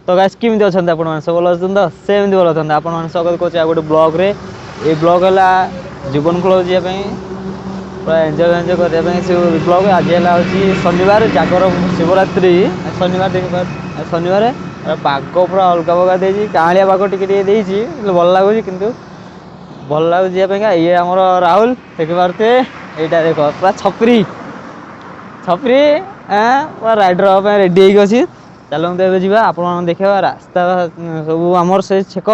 तो गाइस केमती अच्छा आप सब भल अच्छे तो सेमती भल अच्छा आप स्वागत करुँचे गोटे ब्लॉग रे ये ब्लॉग है जीवन कूल जावाई पूरा एंजय करने से ब्लॉग आज है शनिवार जागर शिवरात्रि शनिवार शनिवार पाग पूरा अलग प्रकार दे कालिया पाग टे भल लगुच कि भल लगुच ये आम राहुल देख पारे यहाँ देख पूरा छपरी छपरी पूरा राइडर हाँ रेडी होगी चलते जा आप देखा रास्ता सब आमर से छेक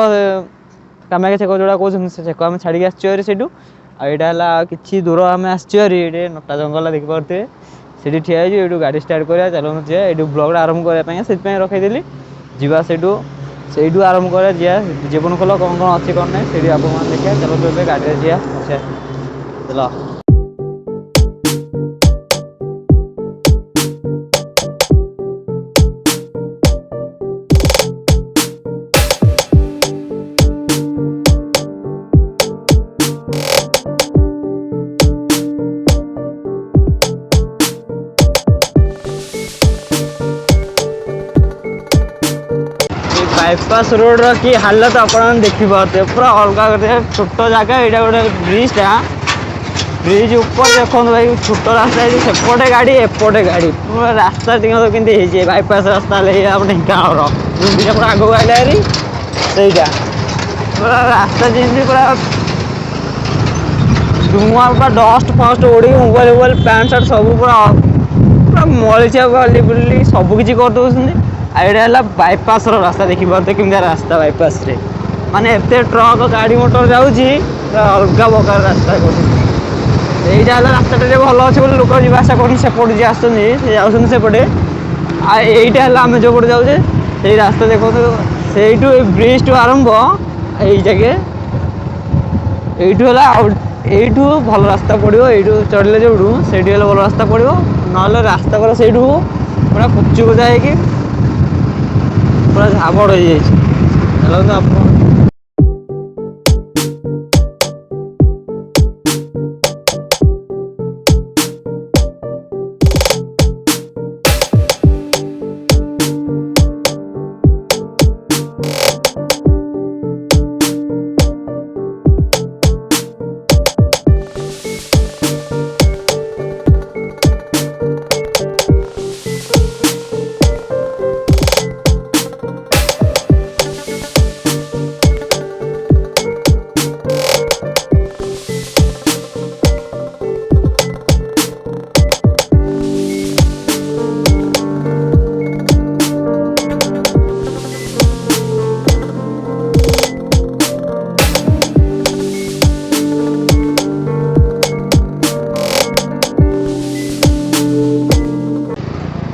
कामाख्या छेक जोड़ा कहते से छेक आम छाड़ी आसचु सेठू यहाँ कि दूर आम आसचुरी ये नटा जंगल देख पारे से ठिया ये गाड़ी स्टार्ट करा चलते जाए ये ब्लॉग आरंभ करने से रखीदी जा से आरंभ कर जीवन खोल कौन कौन अच्छी कौन ना से आप देखा चलते गाड़ी जा चल बाईपास रोड की हालत आप देखिपे पूरा अलग छोट जगह यहाँ गोटे ब्रिजटा ब्रिज ऊपर देखो भाई छोट रास्ता सेपटे गाड़ी एपटे गाड़ी पूरा रास्ता के बाईपास रास्ता ढेंकानाल पूरा आगे आइला सहीटा पूरा रास्ता जमी पूरा धुआं पूरा डस्ट फस्ट उड़ी मोबाइल मोबाइल पैंट सार्ट सब पूरा पूरा मलिचिया गली बुली सबकि करदे आईटा बाईपास रास्ता देखी पारे केमती रास्ता बाईपास रे माने एते ट्रक गाड़ी मोटर जाऊँगी अलग प्रकार रास्ता यहीटा रास्ता भल अच्छे लोक जावासा कर सेपटे जी आसपटे आईटा आम जो पटे जाऊे से रास्ता देखो से ब्रिज टू आरंभ यही जगह यू भल रास्ता पड़ो यू चढ़ले जो से भल रास्ता पड़ो ना रास्ता पर से पूरा कुचु कुचा है पूरा झाबड़ हो जाए आप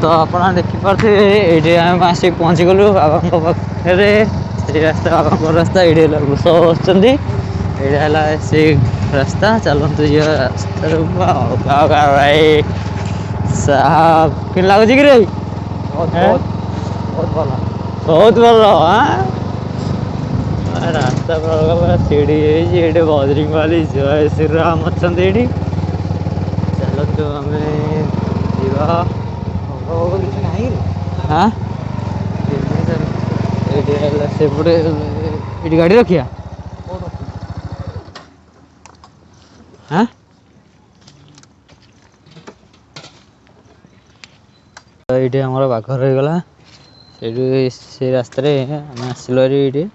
तो आप देखिपे ये आम आसिक पहुँची गलु बाबा पाखे से रास्ता बाबा रास्ता ये वृष बसुँच ये से रास्ता चलते रास्ता भाई साहब कि लगुच कि बहुत भल हाँ रास्ता पूरा सीढ़ी ये बजरंग वाली जय श्री राम अच्छा ये चलते आम जा हाँ ये गाड़ी रखिया हाँ ये आम बाघ रहीगला से रास्तार आम आसलु ये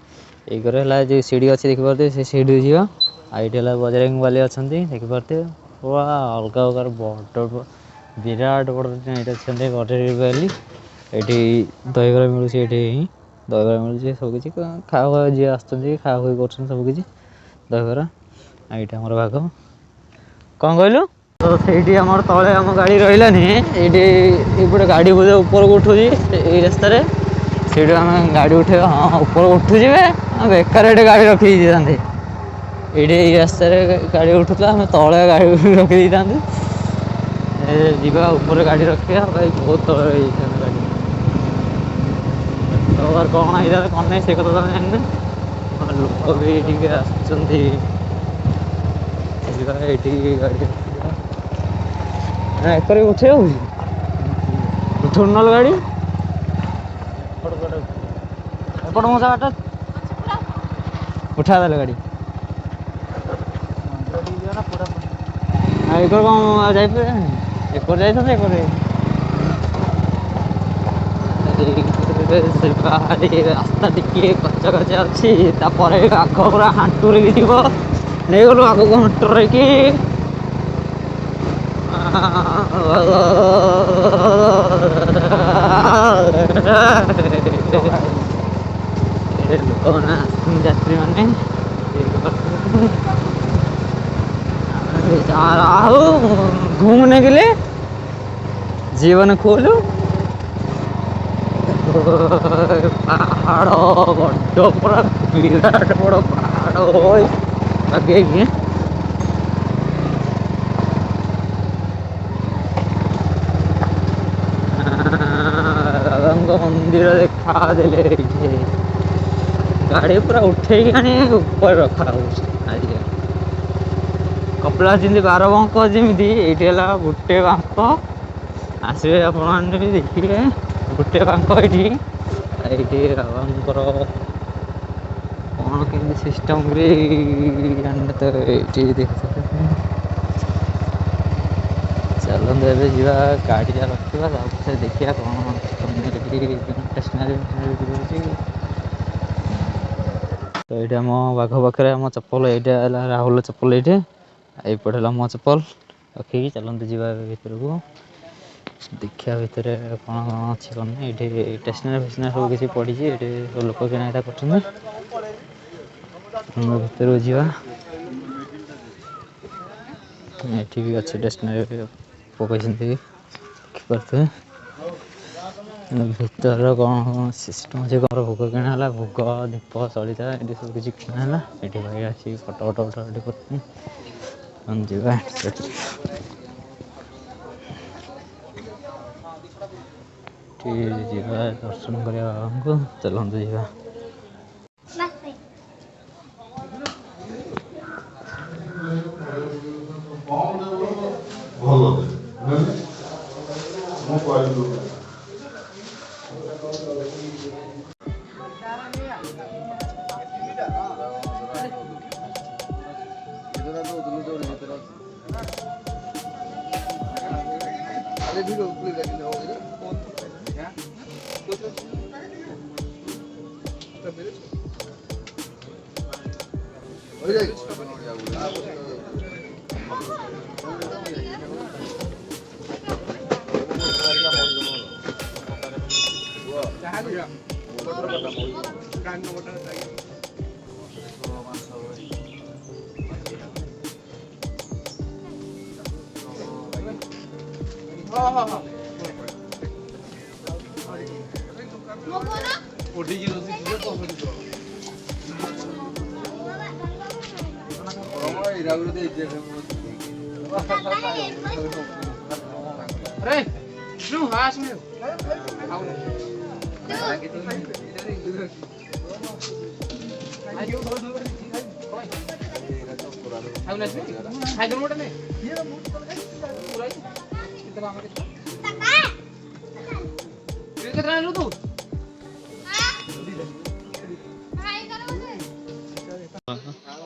जो सीढ़ी अच्छी देखिपे से सीढ़ी जी आईटी बजरंग वाली अच्छा देखिपे पूरा अलग प्रकार बड़ विराट बड़ ये बजरंग ये दहीबरा मिलूँ ये दहीबरा मिलूँ सबकि खावा जी आस खावा खुई कर सबकि दहीबरा ये आम बाघ कौन कहलु तो से आम तले आम गाड़ी रही ये गाड़ी बोधे ऊपर को उठू ये रास्तार से आम गाड़ी उठे हाँ ऊपर उठू बेकार गाड़ी रखी ये रास्तार गाड़ी उठूला आम तले गाड़ी रखी था ऊपर गाड़ी रखा भाई बहुत तले गाड़ी तो कौन होता कौन नहीं से कथा जानी लोक भी ये गाड़ी एक उठे उठू ना गाड़ी ଏପଟ ମଶା ବାଟ ଉଠା ଦେଲେ ଗାଡ଼ି ଆଉ ଏକର କ'ଣ ଯାଇପାରିବେନି ଏକର ଯାଇଥାନ୍ତେ ଏକରେ ସେ ବାହାରି ରାସ୍ତା ଟିକେ କଚା କଚା ଅଛି ତାପରେ ଆଗ ପୁରା ହାଣ୍ଟୁରେ କି ଯିବ ନେଇଗଲୁ ଆଗକୁ ହାଣ୍ଟୁରେ କି ଲୋକମାନେ ଆସୁଛନ୍ତି ଯାତ୍ରୀ ମାନେ ଘୁମने के लिए जीवन खोलू ପାହାଡ଼ ବଡ଼ ପୁରା ବିରାଟ ବଡ଼ ପାହାଡ଼ ଲଗେଇକି ବାବାଙ୍କ ମନ୍ଦିର ଦେଖାଦେଲେ ଏଇଠି ଗାଡ଼ି ପୁରା ଉଠେଇକି ଆଣି ଉପରେ ରଖାହଉଛି ଆଜିକା କପିଳାସ ଯେମିତି 12 ବାଙ୍କ ଯେମିତି ଏଇଠି ହେଲା ଗୋଟେ ବାଙ୍କ ଆସିବେ ଆପଣମାନେ ବି ଦେଖିବେ ଗୋଟେ ବାଙ୍କ ଏଇଠି ବାବାଙ୍କର କ'ଣ କେମିତି ସିଷ୍ଟମ୍ କରି ଜାଣିଲେ ତ ଏଇଠି ଦେଖୁଥିଲେ ଚାଲନ୍ତୁ ଏବେ ଯିବା ଗାଡ଼ିଟା ରଖିବା ତାପରେ ଦେଖିବା କ'ଣ ଷ୍ଟେସନାରୀ ରହୁଛି ତ ଏଇଠି ଆମ ବାଘ ପାଖରେ ଆମ ଚପଲ ଏଇଟା ହେଲା ରାହୁଲ ଚପଲ ଏଇଠି ଏଇପଟେ ହେଲା ମୋ ଚପଲ ରଖିକି ଚାଲନ୍ତୁ ଯିବା ଭିତରକୁ ଦେଖିବା ଭିତରେ କ'ଣ ଅଛି କ'ଣ ନାହିଁ ଏଇଠି ଷ୍ଟେସନାରୀ ଫେସନାରୀ ସବୁ କିଛି ପଡ଼ିଛି ଏଇଠି ସବୁ ଲୋକ କିଣାକିଣା କରୁଛନ୍ତି ଭିତରକୁ ଯିବା ଏଠି ବି ଅଛି ଷ୍ଟେସନାରୀ ପକାଇଛନ୍ତି ଦେଖିପାରୁଥିବେ ଭିତର କ'ଣ ସିଷ୍ଟମ୍ ଅଛି କ'ଣ ଭୋଗ କିଣା ହେଲା ଭୋଗ ଦୀପ ସଳିତା ଏଠି ସବୁ କିଛି କିଣା ହେଲା ଏଠି ଭାଇ ଆସିକି ଫଟୋ ଏଠି କରୁଛନ୍ତି ଯିବା ଯିବା ଦର୍ଶନ କରିବା ବାବାଙ୍କୁ ଚାଲନ୍ତୁ ଯିବା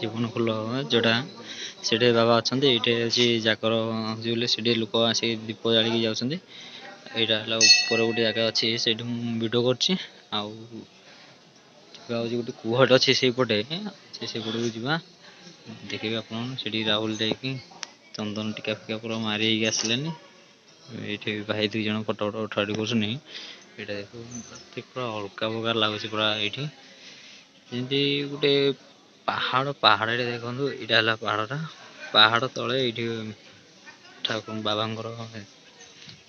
ଜୀବନ ଫୁଲ ଯୋଉଟା ସେଠି ବାବା ଅଛନ୍ତି ଏଇଠି ଅଛି ଜାଗର ଯୋଉ ସେଠି ଲୋକ ଆସି ଦୀପ ଜାଳିକି ଯାଉଛନ୍ତି ଏଇଟା ହେଲା ଉପରେ ଗୋଟେ ଜାଗା ଅଛି ସେଇଠି ମୁଁ ଭିଡ଼ିଓ କରୁଛି ଆଉ ଯିବା ହେଉଛି ଗୋଟେ କୁହଟ ଅଛି ସେଇପଟେ ସେଇପଟକୁ ଯିବା ଦେଖିବେ ଆପଣ ସେଠି ରାହୁଲ ଯାଇକି ଚନ୍ଦନ ଟିକା ଫିକା ପୁରା ମାରି ହେଇକି ଆସିଲେନି ଏଇଠି ଭାଇ 2 ଜଣ ଫଟୋ ଉଠାଉଠି କରୁଛନ୍ତି ଏଇଟା ଦେଖ ପୁରା ଅଲଗା ପ୍ରକାର ଲାଗୁଛି ପୁରା ଏଇଠି ଯେମିତି ଗୋଟେ ପାହାଡ଼ରେ ଦେଖନ୍ତୁ ଏଇଟା ହେଲା ପାହାଡ଼ ତଳେ ଏଇଠି ଠାକୁର ବାବାଙ୍କର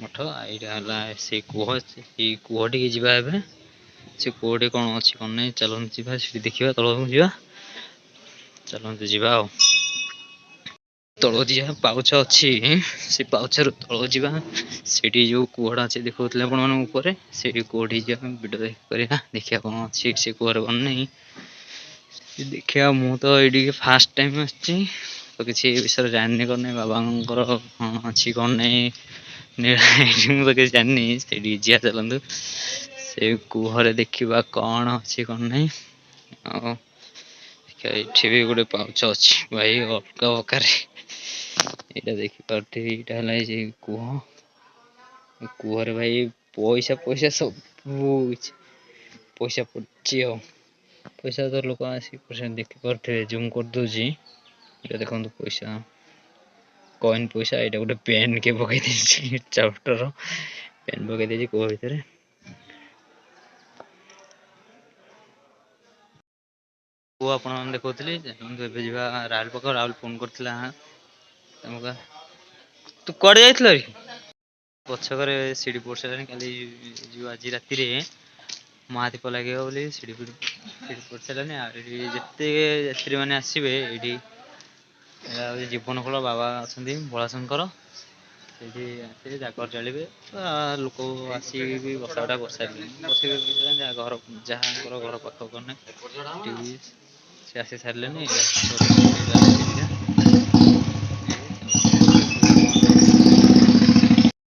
ମଠ ଏଇଟା ହେଲା ସେଇ କୂଅଟିକି ଯିବା ଏବେ ସେ କୂଅଟି କ'ଣ ଅଛି କ'ଣ ନାହିଁ ଚାଲନ୍ତୁ ଯିବା ସେଠି ଦେଖିବା ତଳକୁ ଯିବା ଚାଲନ୍ତୁ ଯିବା ଆଉ ତଳକୁ ଯିବା ପାଉଛ ଅଛି ସେ ପାଉଛରୁ ତଳକୁ ଯିବା ସେଠି ଯୋଉ କୂଅଟା ଅଛି ଦେଖାଉଥିଲେ ଆପଣମାନଙ୍କ ଉପରେ ସେଇଠି କୂଅଟି ଯିବା ଭିଡ଼ିଓ କରିବା ଦେଖିବା କ'ଣ ଅଛି ସେ କୂଅରେ କ'ଣ ନାହିଁ ଦେଖିବା ମୁଁ ତ ଏଇଠିକି ଫାଷ୍ଟ ଟାଇମ୍ ଆସିଛି ତ କିଛି ଏ ବିଷୟରେ ଜାଣିନି କ'ଣ ନାହିଁ ବାବାଙ୍କର କ'ଣ ଅଛି କ'ଣ ନାହିଁ ମୁଁ ତ କିଛି ଜାଣିନି ସେଇଠିକି ଯିବା ଚାଲନ୍ତୁ ସେ କୁହରେ ଦେଖିବା କ'ଣ ଅଛି କ'ଣ ନାହିଁ। ଆଉ ଏଠି ବି ଗୋଟେ ପାଉଛ ଅଛି ଭାଇ ଅଲଗା ପ୍ରକାରେ। ଏଇଟା ଦେଖିପାରୁଥିବେ, ଏଇଟା ହେଲା ଏ କୂଅ। କୂଅରେ ଭାଇ ପଇସା ପଇସା ସବୁ କିଛି ପଇସା ପଡିଛି। ଆଉ ପଇସା ତ ଲୋକ ଆସିକି ଦେଖିପାରୁଥିବେ, ଜୁମ୍ କରିଦଉଛି। ଏଇଟା ଦେଖନ୍ତୁ ପଇସା, କଏନ୍ ପଇସା। ଏଇଟା ଗୋଟେ ପେନ୍ କେ ପକେଇ ଦେଇଛି, ଚାପ୍ଟର ପେନ୍ ପକେଇ ଦେଇଛି କୂଅ ଭିତରେ। କୂଅ ଆପଣମାନେ ଦେଖଉଥିଲି। ଏବେ ଯିବା ରାହୁଲ ପାଖ। ରାହୁଲ ଫୋନ୍ କରିଥିଲା ତମକୁ, ତୁ କୁଆଡେ ଯାଇଥିଲ? ପଛକରେ ସିଡି ପଡି ସାରିଲାଣି, କାଲି ଯିବ ଆଜି ରାତିରେ ମହାଦୀପ ଲାଗିବ ବୋଲି ସିଡି ପଡି ସାରିଲାଣି। ଆଉ ଏଠି ଯେତେ ଯାତ୍ରୀ ମାନେ ଆସିବେ, ଏଇଠି ଜୀବନ ଖୋଳ ବାବା ଅଛନ୍ତି ଭୋଳାଶଙ୍କର, ସେଇଠି ଆସିବେ ଜାଗର ଜାଳିବେ। ଲୋକ ଆସିକି ବି ବସା ଉଠା କରିସାରିଲେଣି, ଯାହାଙ୍କର ଘର ପାଖ କନେ ସେ ଆସି ସାରିଲେଣି।